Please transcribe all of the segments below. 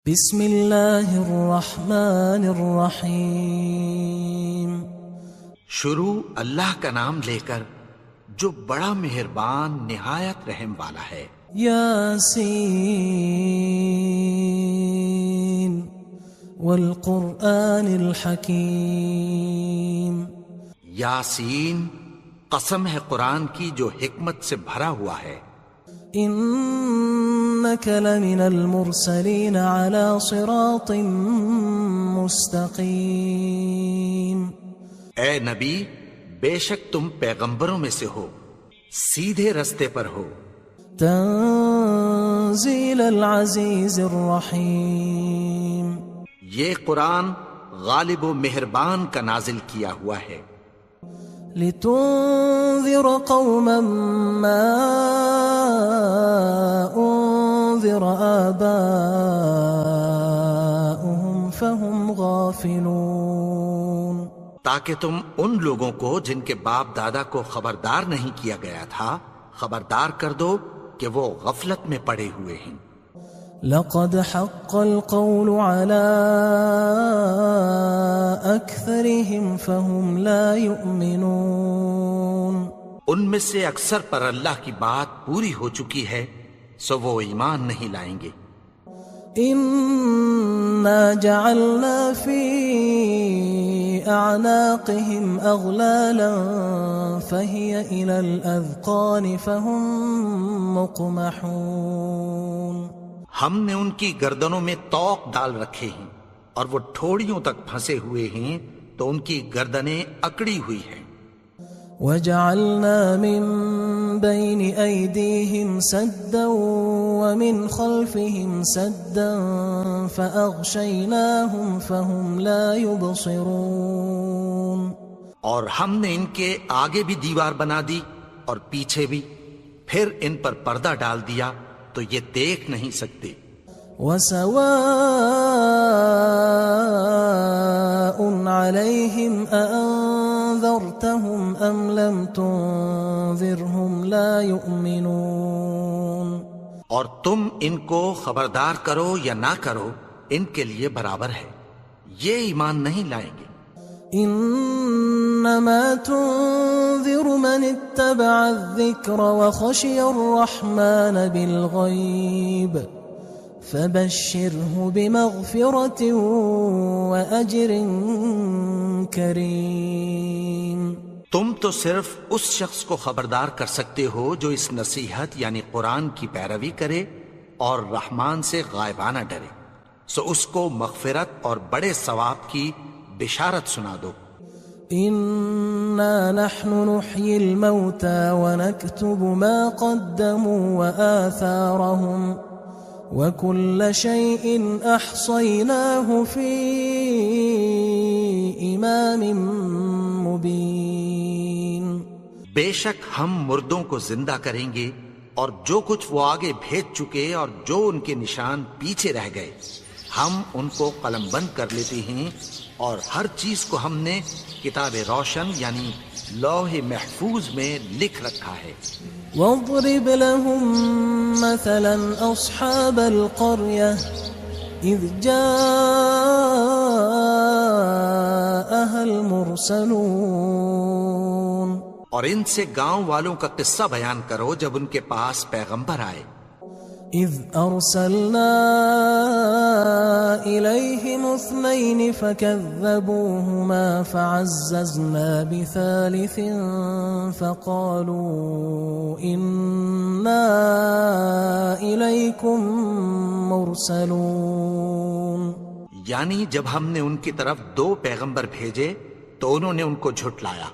بسم اللہ الرحمن الرحیم۔ شروع اللہ کا نام لے کر جو بڑا مہربان نہایت رحم والا ہے۔ یاسین والقرآن الحکیم۔ یاسین، قسم ہے قرآن کی جو حکمت سے بھرا ہوا ہے۔ انک لمن المرسلین علی صراط مستقیم۔ اے نبی، بے شک تم پیغمبروں میں سے ہو، سیدھے رستے پر ہو۔ تنزیل العزیز الرحیم۔ یہ قرآن غالب و مہربان کا نازل کیا ہوا ہے۔ لتنذر قوما ما انذر آباؤهم فهم غافلون۔ تاکہ تم ان لوگوں کو جن کے باپ دادا کو خبردار نہیں کیا گیا تھا خبردار کر دو کہ وہ غفلت میں پڑے ہوئے ہیں۔ لقد حق القول على أكثرهم فهم لا يؤمنون۔ ان میں سے اکثر پر اللہ کی بات پوری ہو چکی ہے سو وہ ایمان نہیں لائیں گے۔ إنا جعلنا في أعناقهم أغلالا فهي إلى الأذقان فهم مقمحون۔ ہم نے ان کی گردنوں میں طوق ڈال رکھے ہیں اور وہ ٹھوڑیوں تک پھنسے ہوئے ہیں تو ان کی گردنیں اکڑی ہوئی ہیں۔ وَجَعَلْنَا مِن بَيْنِ أَيْدِيهِمْ سَدًّا وَمِنْ خَلْفِهِمْ سَدًّا فَأَغْشَيْنَاهُمْ فَهُمْ لَا يُبْصِرُونَ۔ اور ہم نے ان کے آگے بھی دیوار بنا دی اور پیچھے بھی، پھر ان پر پردہ ڈال دیا تو یہ دیکھ نہیں سکتے۔ وَسَوَاءٌ عَلَيْهِمْ أَأَنذَرْتَهُمْ أَمْ لَمْ تُنذِرْهُمْ لَا يُؤْمِنُونَ۔ اور تم ان کو خبردار کرو یا نہ کرو ان کے لیے برابر ہے، یہ ایمان نہیں لائیں گے۔ انما تنذر من اتبع الذکر وخشی الرحمن بالغیب فبشره بمغفرة واجر کریم۔ تم تو صرف اس شخص کو خبردار کر سکتے ہو جو اس نصیحت یعنی قرآن کی پیروی کرے اور رحمان سے غائبانہ ڈرے، سو اس کو مغفرت اور بڑے ثواب کی بشارت سنا دو۔ انا نحن نحيي الموتى ونكتب ما قدموا وآثارهم وكل شيء احصيناه في امام مبين۔ بے شک ہم مردوں کو زندہ کریں گے اور جو کچھ وہ آگے بھیج چکے اور جو ان کے نشان پیچھے رہ گئے ہم ان کو قلم بند کر لیتے ہیں، اور ہر چیز کو ہم نے کتاب روشن یعنی لوح محفوظ میں لکھ رکھا ہے۔ واضرب لهم مثلا اصحاب القرية اذ جاءها المرسلون۔ اور ان سے گاؤں والوں کا قصہ بیان کرو جب ان کے پاس پیغمبر آئے۔ اذ ارسلنا الیہم اثنین فکذبوہما فعززنا بثالث فقالوا انا الیکم مرسلون۔ یعنی جب ہم نے ان کی طرف 2 پیغمبر بھیجے تو انہوں نے ان کو جھٹلایا،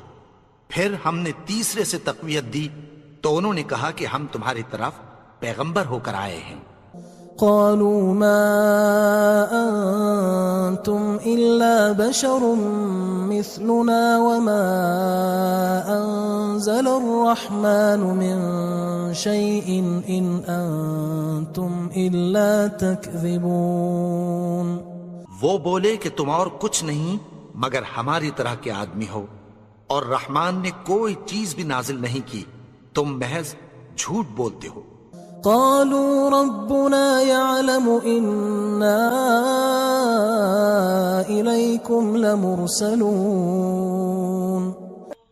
پھر ہم نے تیسرے سے تقویت دی تو انہوں نے کہا کہ ہم تمہاری طرف پیغمبر ہو کر آئے ہیں۔ قالوا ما انتم الا بشر مثلنا وما انزل الرحمن من شيء ان انتم الا تكذبون۔ وہ بولے کہ تم اور کچھ نہیں مگر ہماری طرح کے آدمی ہو، اور رحمان نے کوئی چیز بھی نازل نہیں کی، تم محض جھوٹ بولتے ہو۔ قالوا ربنا يعلم إنا ربكم لمرسلون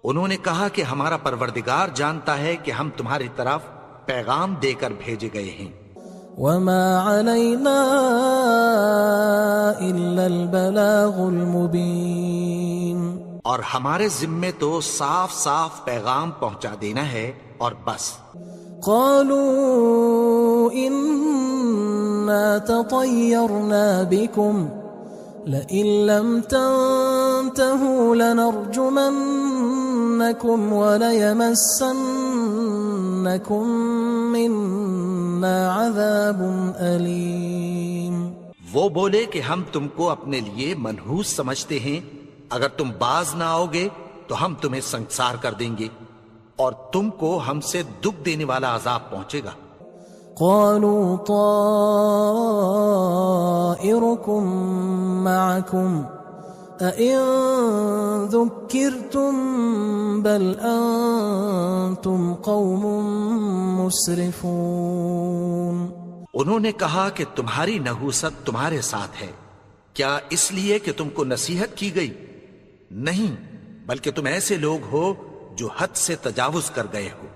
انہوں نے کہا کہ ہمارا پروردگار جانتا ہے کہ ہم تمہاری طرف پیغام دے کر بھیجے گئے ہیں، وما علينا إلا البلاغ المبين، اور ہمارے ذمے تو صاف صاف پیغام پہنچا دینا ہے اور بس۔ قالوا إنا تطيرنا بكم لئن لم تنتهوا لنرجمنكم وليمسنكم منا عذاب أليم۔ وہ بولے کہ ہم تم کو اپنے لیے منحوس سمجھتے ہیں، اگر تم باز نہ آؤ گے تو ہم تمہیں سنسار کر دیں گے اور تم کو ہم سے دکھ دینے والا عذاب پہنچے گا۔ قالوا طائركم معكم أئن ذكرتم بل أنتم قوم مسرفون۔ انہوں نے کہا کہ تمہاری نحوست تمہارے ساتھ ہے، کیا اس لیے کہ تم کو نصیحت کی گئی؟ نہیں، بلکہ تم ایسے لوگ ہو جو حد سے تجاوز کر گئے ہو۔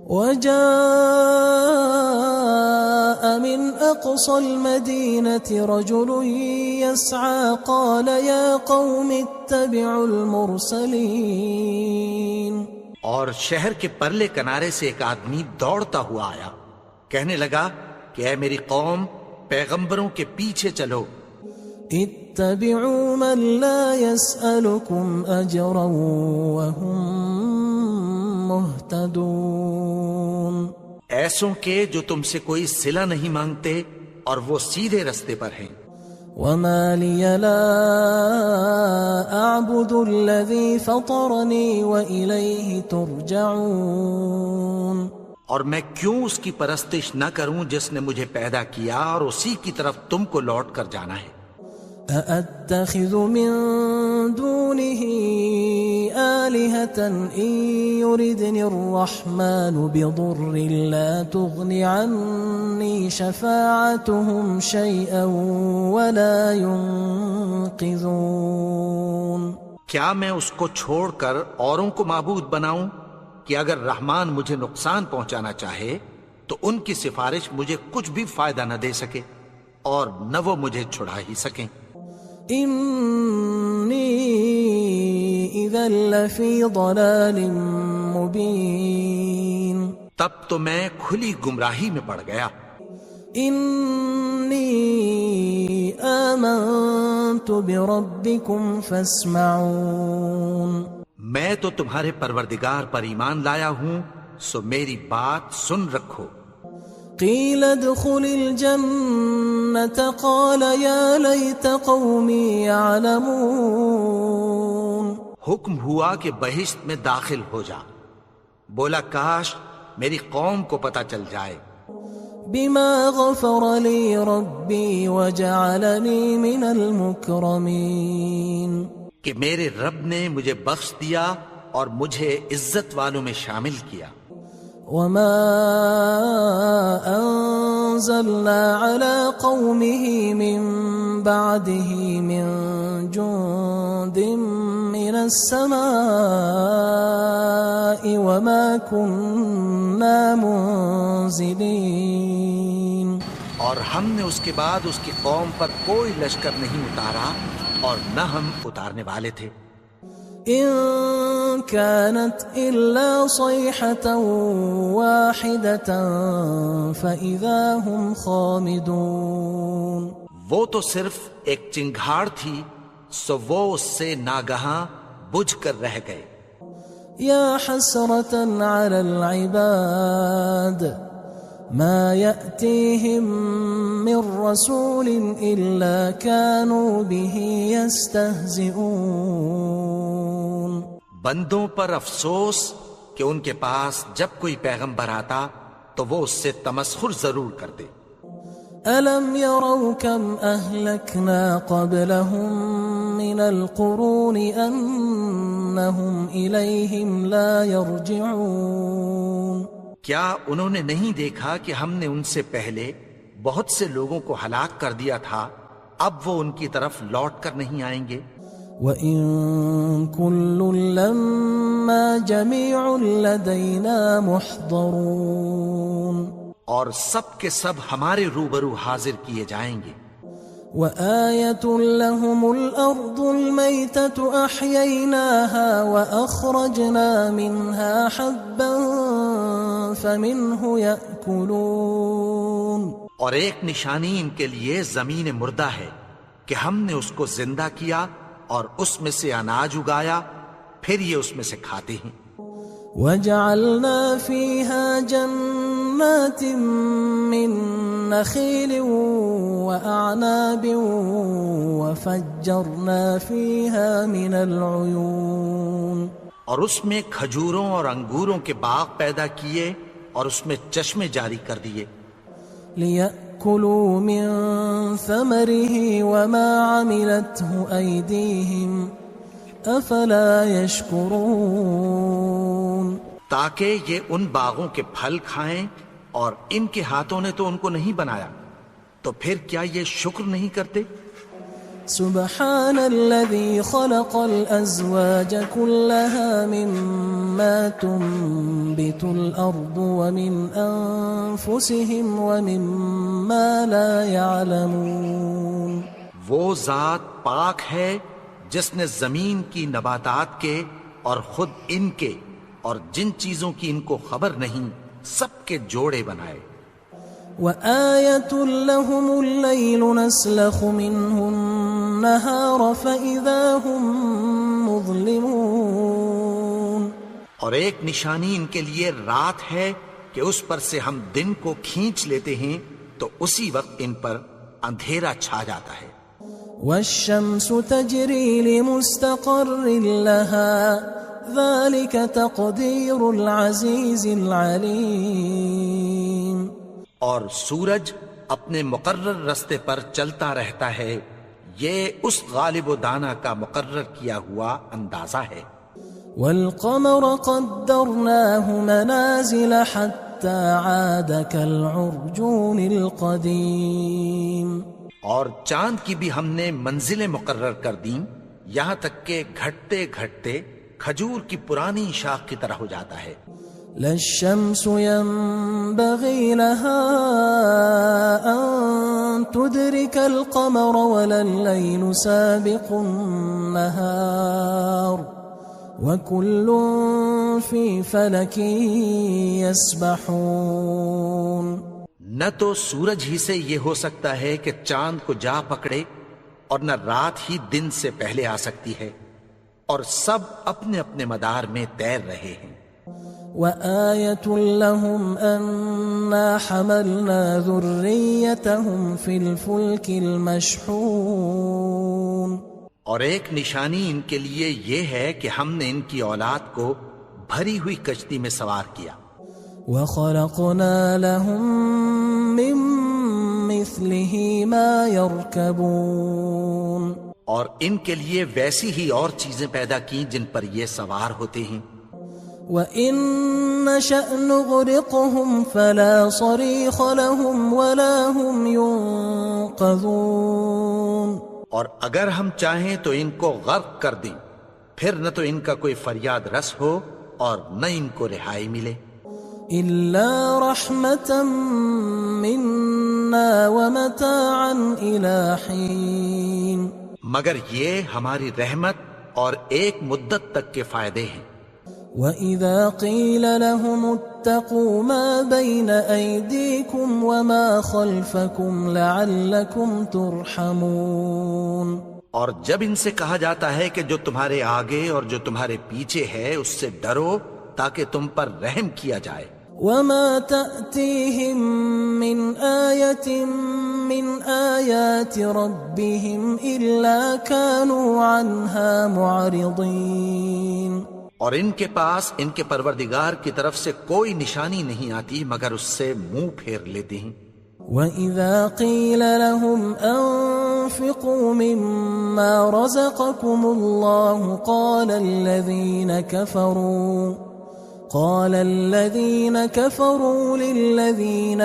وجاء من أقصى المدينة رجل يسعى قال يا قوم اتبعوا المرسلين۔ اور شہر کے پرلے کنارے سے ایک آدمی دوڑتا ہوا آیا، کہنے لگا کہ اے میری قوم، پیغمبروں کے پیچھے چلو۔ اتبعوا من لا يسألكم أجرا وهم مهتدون، ایسوں کے جو تم سے کوئی صلہ نہیں مانگتے اور وہ سیدھے رستے پر ہیں۔ وما لي لا أعبد الذي فطرني وإليه ترجعون، اور میں کیوں اس کی پرستش نہ کروں جس نے مجھے پیدا کیا اور اسی کی طرف تم کو لوٹ کر جانا ہے۔ أأتخذ من دونه آلهة إن يردني الرحمن بضر لا تغن عني شفاعتهم شيئا ولا ينقذون۔ کیا میں اس کو چھوڑ کر اوروں کو معبود بناؤں کہ اگر رحمان مجھے نقصان پہنچانا چاہے تو ان کی سفارش مجھے کچھ بھی فائدہ نہ دے سکے اور نہ وہ مجھے چھڑا ہی سکیں۔ إني إذا لفي ضلال مبين، تب تو میں کھلی گمراہی میں پڑ گیا۔ إني آمنت بربكم فاسمعون، میں تو تمہارے پروردگار پر ایمان لایا ہوں، سو میری بات سن رکھو۔ قيل ادخل الجنة قال يا ليت قومي يعلمون، حکم ہوا کہ بہشت میں داخل ہو جا، بولا کاش میری قوم کو پتہ چل جائے۔ بما غفر لي ربي وجعلني من المكرمين، کہ میرے رب نے مجھے بخش دیا اور مجھے عزت والوں میں شامل کیا۔ وما أنزلنا على قومه من بعده من جند من السماء وما كنا منزلين، اور ہم نے اس کے بعد اس کی قوم پر کوئی لشکر نہیں اتارا اور نہ ہم اتارنے والے تھے۔ إن كانت إلا صيحة واحدة فإذا هم خامدون، وہ تو صرف ایک چنگھاڑ تھی، سو وہ اس سے ناگہاں بجھ کر رہ گئے۔ يا حسرة على العباد ما يأتيهم من رسول إلا كانوا به يستهزئون، بندوں پر افسوس کہ ان کے پاس جب کوئی پیغمبر آتا تو وہ اس سے تمسخر ضرور کرتے۔ ألم يروا كم أهلكنا قبلهم من القرون أنهم إليهم لا يرجعون، کیا انہوں نے نہیں دیکھا کہ ہم نے ان سے پہلے بہت سے لوگوں کو ہلاک کر دیا تھا اب وہ ان کی طرف لوٹ کر نہیں آئیں گے۔ وَإِن كُلٌّ لَمَّا جَمِيعٌ لَدَيْنَا مُحْضَرُونَ، اور سب کے سب ہمارے روبرو حاضر کیے جائیں گے۔ وَآيَةٌ لَهُمُ الْأَرْضُ الْمَيْتَةُ أَحْيَيْنَاهَا وَأَخْرَجْنَا مِنْهَا حَبًّا فَمِنْهُ يَأْكُلُونَ، اور ایک نشانی ان کے لیے زمین مردہ ہے کہ ہم نے اس کو زندہ کیا اور اس میں سے اناج اگایا، پھر یہ اس میں سے کھاتے ہیں۔ وَجَعَلْنَا فِيهَا جَنَّاتٍ مِّن نَخِيلٍ وَأَعْنَابٍ وَفَجَّرْنَا فِيهَا مِنَ الْعُيُونِ، اور اس میں کھجوروں اور انگوروں کے باغ پیدا کیے اور اس میں چشمے جاری کر دیے، لِيَأْكُلُوا مِن ثَمَرِهِ وَمَا عَمِلَتْهُ أَيْدِيهِمْ أَفَلَا يَشْكُرُونَ، تاکہ یہ ان باغوں کے پھل کھائیں، اور ان کے ہاتھوں نے تو ان کو نہیں بنایا، تو پھر کیا یہ شکر نہیں کرتے؟ سبحان الذي خلق الأزواج كلها مما تنبت الأرض ومن أنفسهم ومما لا يعلمون، وہ ذات پاک ہے جس نے زمین کی نباتات کے اور خود ان کے اور جن چیزوں کی ان کو خبر نہیں سب کے جوڑے بنائے۔ وآية لهم الليل نسلخ منه النهار فإذا هم مظلمون، اور ایک نشانی ان کے لیے رات ہے کہ اس پر سے ہم دن کو کھینچ لیتے ہیں تو اسی وقت ان پر اندھیرا چھا جاتا ہے۔ والشمس تجري لمستقر لها ذلك تقدير العزيز العليم، اور سورج اپنے مقرر رستے پر چلتا رہتا ہے، یہ اس غالب و دانا کا مقرر کیا ہوا اندازہ ہے۔ والقمر قدرناه منازل حتى عاد كالعرجون القديم، اور چاند کی بھی ہم نے منزلیں مقرر کر دیں، یہاں تک کہ گھٹتے گھٹتے کھجور کی پرانی شاخ کی طرح ہو جاتا ہے۔ لا الشمس ينبغي لها أن تدرك القمر ولا الليل سابق النهار وكل في فلك يسبحون، نہ تو سورج ہی سے یہ ہو سکتا ہے کہ چاند کو جا پکڑے، اور نہ رات ہی دن سے پہلے آ سکتی ہے، اور سب اپنے اپنے مدار میں تیر رہے ہیں۔ وآية لهم أنا حملنا ذريتهم في الفلك المشحون، اور ایک نشانی ان کے لیے یہ ہے کہ ہم نے ان کی اولاد کو بھری ہوئی کشتی میں سوار کیا۔ وخلقنا لهم من مثله ما يركبون، اور ان کے لیے ویسی ہی اور چیزیں پیدا کی جن پر یہ سوار ہوتے ہیں۔ وَإِن نَّشَأْ نُغْرِقْهُمْ فَلَا صَرِيخَ لَهُمْ وَلَا هُمْ يُنقَذُونَ، اور اگر ہم چاہیں تو ان کو غرق کر دیں، پھر نہ تو ان کا کوئی فریاد رس ہو اور نہ ان کو رہائی ملے۔ إِلَّا رَحْمَةً مِنَّا وَمَتَاعًا إِلَى حِينٍ، مگر یہ ہماری رحمت اور ایک مدت تک کے فائدے ہیں۔ وَإِذَا قِيلَ لَهُمُ اتَّقُوا مَا بَيْنَ أَيْدِيكُمْ وَمَا خَلْفَكُمْ لَعَلَّكُمْ تُرْحَمُونَ، اور جب ان سے کہا جاتا ہے کہ جو تمہارے آگے اور جو تمہارے پیچھے ہے اس سے ڈرو تاکہ تم پر رحم کیا جائے۔ وَمَا تَأْتِيهِم مِّنْ آيَةٍ مِّنْ آيَاتِ رَبِّهِمْ إِلَّا كَانُوا عَنْهَا مُعْرِضِينَ، اور ان کے پاس ان کے پروردگار کی طرف سے کوئی نشانی نہیں آتی مگر اس سے منہ پھیر لیتے ہیں۔ وَإِذَا قِيلَ لَهُمْ أَنفِقُوا مِمَّا رَزَقَكُمُ اللَّهُ قال الذين كفروا للذين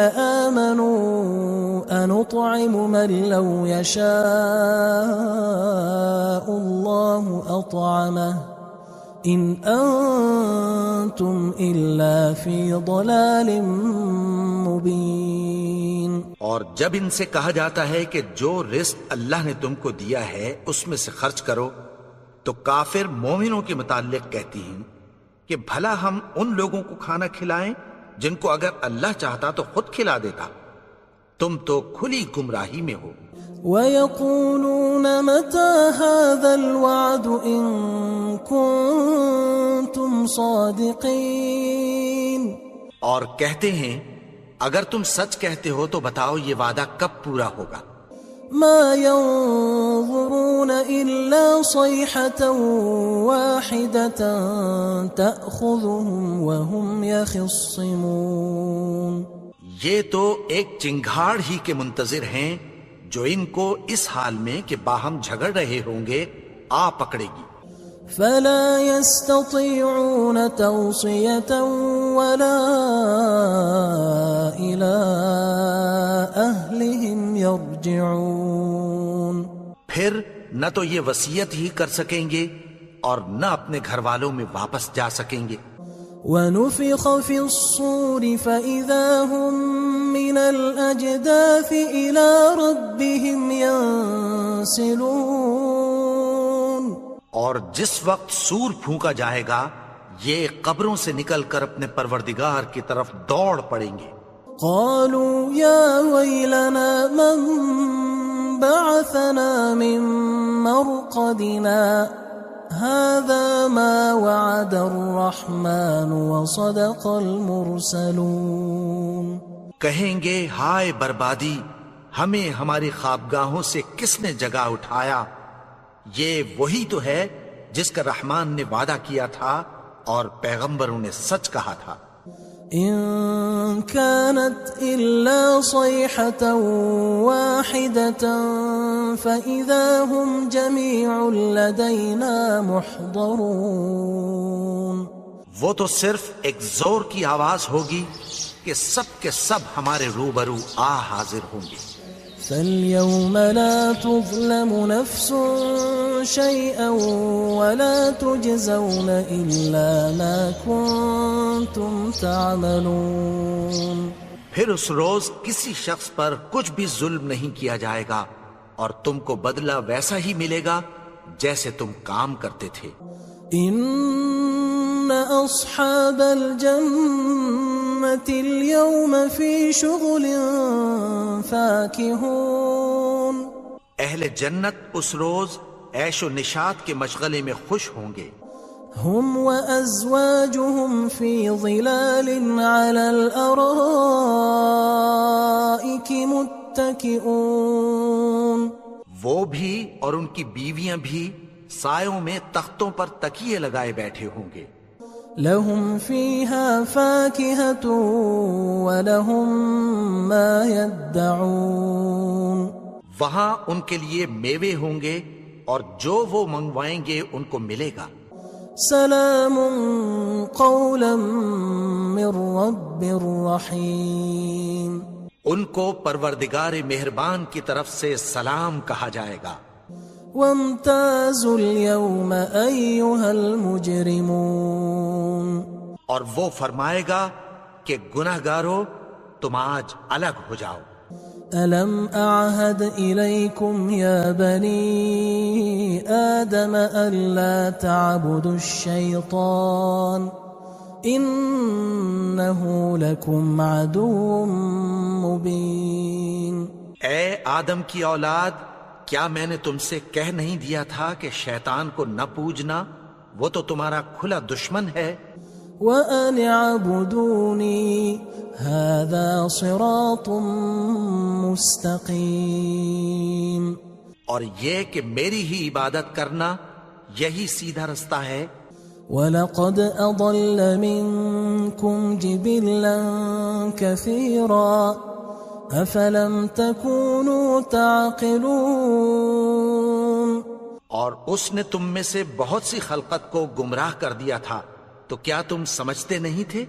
آمنوا أنطعم من لو يشاء الله أطعمه إن أنتم إلا في ضلال مبين. اور جب ان سے کہا جاتا ہے کہ جو رزق اللہ نے تم کو دیا ہے اس میں سے خرچ کرو، تو کافر مومنوں کے متعلق کہتی ہیں کہ بھلا ہم ان لوگوں کو کھانا کھلائیں جن کو اگر اللہ چاہتا تو خود کھلا دیتا. تم تو کھلی گمراہی میں ہو. وَيَقُولُونَ مَتَى هَذَا الْوَعْدُ إِن كُنتُمْ صَادِقِينَ. اور کہتے ہیں اگر تم سچ کہتے ہو تو بتاؤ یہ وعدہ کب پورا ہوگا. ما ينظرون إلا صيحة واحدة تأخذهم وهم يخصمون. یہ تو ایک چنگھاڑ ہی کے منتظر ہیں جو ان کو اس حال میں کہ باہم جھگڑ رہے ہوں گے آ پکڑے گی. فلا يستطيعون توصية ولا إلى أهلهم يرجعون. پھر نہ تو یہ وصیت ہی کر سکیں گے اور نہ اپنے گھر والوں میں واپس جا سکیں گے. ونفخ في الصور فإذا هم من الأجداث إلى ربهم ينسلون. اور جس وقت سور پھونکا جائے گا یہ قبروں سے نکل کر اپنے پروردگار کی طرف دوڑ پڑیں گے. قالوا يا ويلنا من بعثنا من مرقدنا هذا ما وعد الرحمن وصدق المرسلون. کہیں گے ہائے بربادی، ہمیں ہماری خوابگاہوں سے کس نے جگا اٹھایا؟ یہ وہی تو ہے جس کا رحمان نے وعدہ کیا تھا اور پیغمبروں نے سچ کہا تھا. إن كانت إلا صيحة واحدة فإذا هم جميع لدينا محضرون. وہ تو صرف ایک زور کی آواز ہوگی کہ سب کے سب ہمارے روبرو حاضر ہوں گے. فاليوم لا تظلم نفس شيئا ولا تجزون إلا ما كنتم تعملون. پھر اس روز کسی شخص پر کچھ بھی ظلم نہیں کیا جائے گا اور تم کو بدلہ ویسا ہی ملے گا جیسے تم کام کرتے تھے. إن أصحاب الجنة اليوم في شغل فاكهون. اہل جنت اس روز عیش و نشاط کے مشغلے میں خوش ہوں گے. هم وأزواجهم في ظلال على الأرائك متكئون. وہ بھی اور ان کی بیویاں بھی سایوں میں تختوں پر تکیے لگائے بیٹھے ہوں گے. لهم فيها فاكهة ولهم ما يدعون. وہاں ان کے لیے میوے ہوں گے اور جو وہ منگوائیں گے ان کو ملے گا. سلام قولا من رب رحیم. ان کو پروردگار مہربان کی طرف سے سلام کہا جائے گا. وامتازوا اليوم أيها المجرمون. اور وہ فرمائے گا کہ گناہگارو تم آج الگ ہو جاؤ. ألم أعهد إليكم يا بني آدم ألا تعبدوا الشيطان إنه لكم عدو مبين. اے آدم کی اولاد، کیا میں نے تم سے کہہ نہیں دیا تھا کہ شیطان کو نہ پوجنا، وہ تو تمہارا کھلا دشمن ہے. وَأَنِ اعْبُدُونِي هَذَا صِرَاطٌ مُسْتَقِيمٌ. اور یہ کہ میری ہی عبادت کرنا یہی سیدھا رستہ ہے. وَلَقَدْ أَضَلَّ مِنْكُمْ جِبِلًّا كَثِيرًا أَفَلَمْ تَكُونُوا تَعْقِلُونَ. اور اس نے تم میں سے بہت سی خلقت کو گمراہ کر دیا تھا، تو کیا تم سمجھتے نہیں تھے؟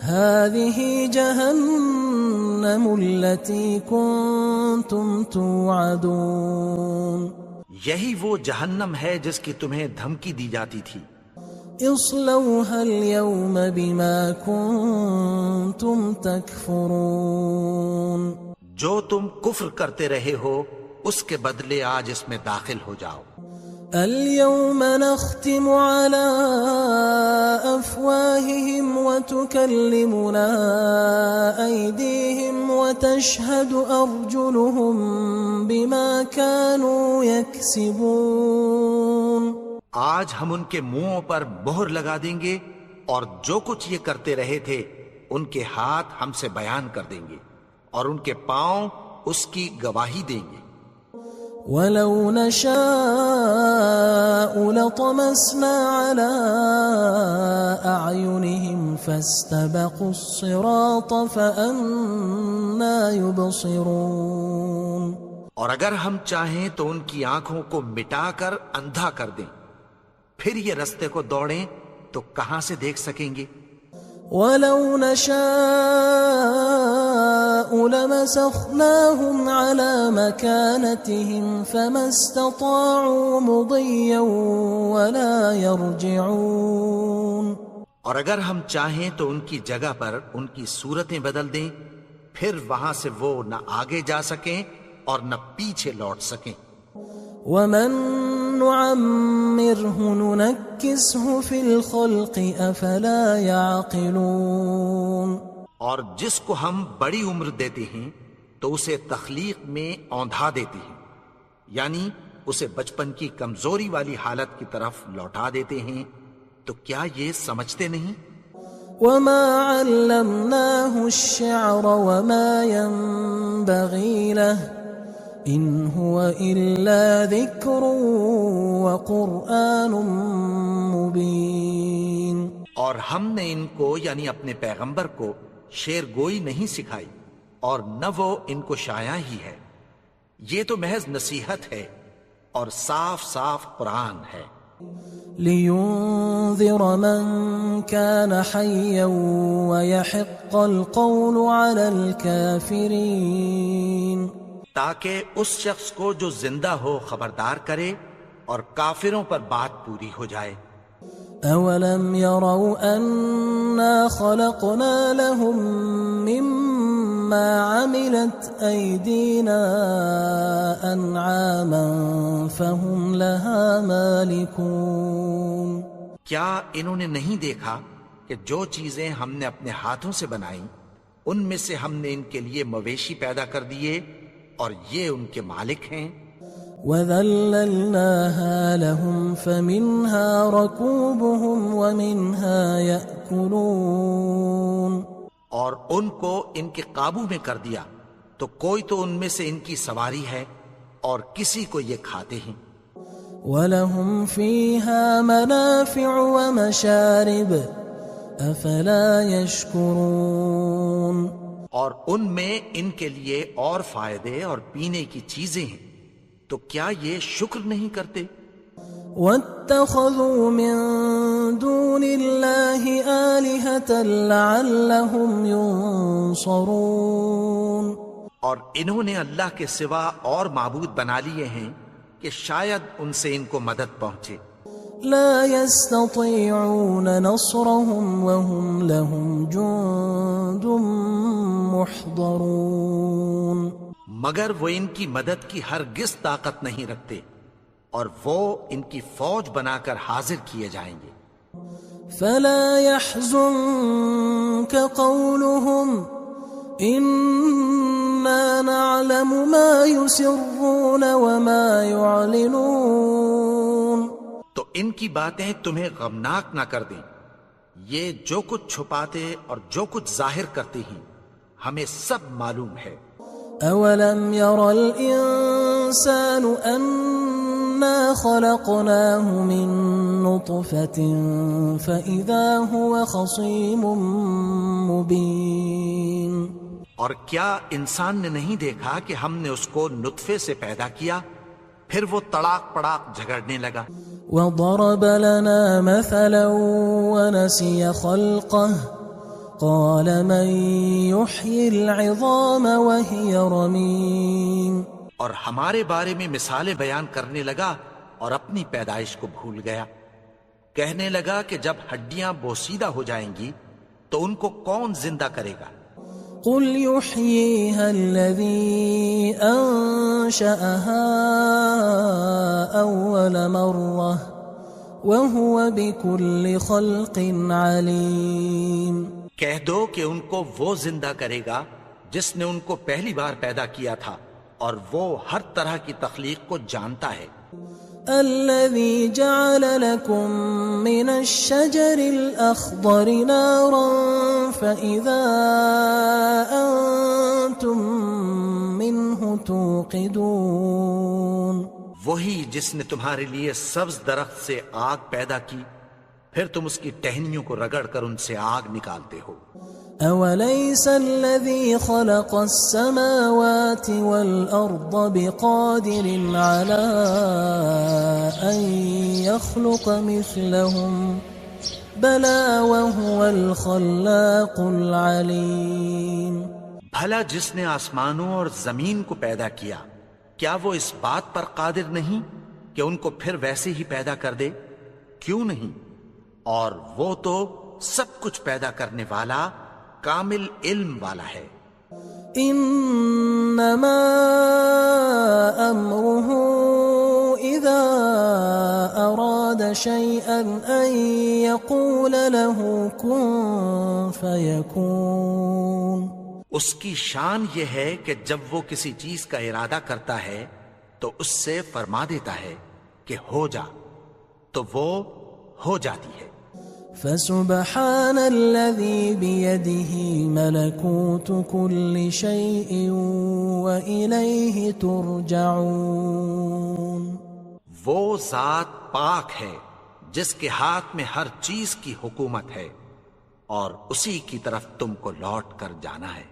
هذه جهنم التي كنتم توعدون یہی وہ جہنم ہے جس کی تمہیں دھمکی دی جاتی تھی. اصلوها اليوم بما كنتم تكفرون جو تم کفر کرتے رہے ہو اس کے بدلے آج اس میں داخل ہو جاؤ. اليوم نختم على أفواههم وتكلمنا أيديهم وتشهد أرجلهم بما كانوا يكسبون. آج ہم ان کے منہوں پر مہر لگا دیں گے اور جو کچھ یہ کرتے رہے تھے ان کے ہاتھ ہم سے بیان کر دیں گے اور ان کے پاؤں اس کی گواہی دیں گے. ولو نشاء لطمسنا على أعينهم فاستبقوا الصراط فأنى يبصرون. اور اگر ہم چاہیں تو ان کی آنکھوں کو مٹا کر اندھا کر دیں، پھر یہ رستے کو دوڑیں تو کہاں سے دیکھ سکیں گے. ولو نشاء لمسخناهم على مكانتهم فما استطاعوا مضيا ولا يرجعون. اور اگر ہم چاہیں تو ان کی جگہ پر ان کی صورتیں بدل دیں، پھر وہاں سے وہ نہ آگے جا سکیں اور نہ پیچھے لوٹ سکیں. ومن نعمره ننكسه في الخلق افلا يعقلون. اور جس کو ہم بڑی عمر دیتے ہیں تو اسے تخلیق میں اوندھا دیتے ہیں، یعنی اسے بچپن کی کمزوری والی حالت کی طرف لوٹا دیتے ہیں. تو کیا یہ سمجھتے نہیں؟ وما علمناه الشعر وما ينبغي له ان هو الا ذكر وقرآن مبين. اور ہم نے ان کو یعنی اپنے پیغمبر کو شعر گوئی نہیں سکھائی اور نہ وہ ان کو شایع ہی ہے، یہ تو محض نصیحت ہے اور صاف صاف قرآن ہے. لينذر من كان حيا ويحق القول على الكافرين. تاکہ اس شخص کو جو زندہ ہو خبردار کرے اور کافروں پر بات پوری ہو جائے. اولم يروا انا خلقنا لهم مما عملت ايدينا انعاما فهم لها مالكون. کیا انہوں نے نہیں دیکھا کہ جو چیزیں ہم نے اپنے ہاتھوں سے بنائیں ان میں سے ہم نے ان کے لیے مویشی پیدا کر دیے اور یہ ان کے مالک ہیں. وَذَلَّلْنَاهَا لَهُمْ فَمِنْهَا رَكُوبُهُمْ وَمِنْهَا يَأْكُلُونَ. اور ان کو ان کے قابو میں کر دیا تو کوئی تو ان میں سے ان کی سواری ہے اور کسی کو یہ کھاتے ہیں. وَلَهُمْ فِيهَا مَنَافِعُ وَمَشَارِبُ أَفَلَا يَشْكُرُونَ. اور ان میں ان کے لیے اور فائدے اور پینے کی چیزیں ہیں، تو کیا یہ شکر نہیں کرتے؟ وَاتَّخَذُوا مِن دُونِ اللَّهِ آلِهَةً لَعَلَّهُمْ يُنصَرُونَ. اور انہوں نے اللہ کے سوا اور معبود بنا لیے ہیں کہ شاید ان سے ان کو مدد پہنچے. لا يستطيعون نصرهم وهم لهم جند محضرون. مگر وہ ان کی مدد کی ہرگز طاقت نہیں رکھتے اور وہ ان کی فوج بنا کر حاضر کیے جائیں گے. فلا يحزنك قولهم إنا نعلم ما يسرون وما يعلنون. تو ان کی باتیں تمہیں غمناک نہ کر دیں، یہ جو کچھ چھپاتے اور جو کچھ ظاہر کرتے ہیں ہمیں سب معلوم ہے. أولم ير الإنسان أنا خلقناه من نطفة فإذا هو خصيم مبين. اور کیا انسان نے نہیں دیکھا کہ ہم نے اس کو نطفے سے پیدا کیا، پھر وہ تڑاک پڑاک جھگڑنے لگا. وضرب لنا مثلا ونسي خلقه قال من يحيي العظام وهي رميم اور ہمارے بارے میں مثالیں بیان کرنے لگا اور اپنی پیدائش کو بھول گیا. کہنے لگا کہ جب ہڈیاں بوسیدہ ہو جائیں گی تو ان کو کون زندہ کرے گا؟ قل يحييها الذي أنشأها أول مرة وهو بكل خلق عليم. کہہ دو کہ ان کو وہ زندہ کرے گا جس نے ان کو پہلی بار پیدا کیا تھا اور وہ ہر طرح کی تخلیق کو جانتا ہے. الذي جعل لكم من الشجر الأخضر نارا فإذا أنتم منه توقدون. وہی جس نے تمہارے لیے سبز درخت سے آگ پیدا کی پھر تم اس کی ٹہنیوں کو رگڑ کر ان سے آگ نکالتے ہو. أوليس الذي خلق السماوات والأرض بقادر على أن يخلق مثلهم بلى وهو الخلاق العليم. بھلا جس نے آسمانوں اور زمین کو پیدا کیا کیا وہ اس بات پر قادر نہیں کہ ان کو پھر ویسے ہی پیدا کر دے؟ کیوں نہیں؟ اور وہ تو سب کچھ پیدا کرنے والا کامل علم والا ہے. انما امره اذا اراد شيئا ان يقول له كن فيكون. اس کی شان یہ ہے کہ جب وہ کسی چیز کا ارادہ کرتا ہے تو اس سے فرما دیتا ہے کہ ہو جا تو وہ ہو جاتی ہے. فسبحان الذي بيده ملكوت كل شيء وإليه ترجعون. وہ ذات پاک ہے جس کے ہاتھ میں ہر چیز کی حکومت ہے اور اسی کی طرف تم کو لوٹ کر جانا ہے.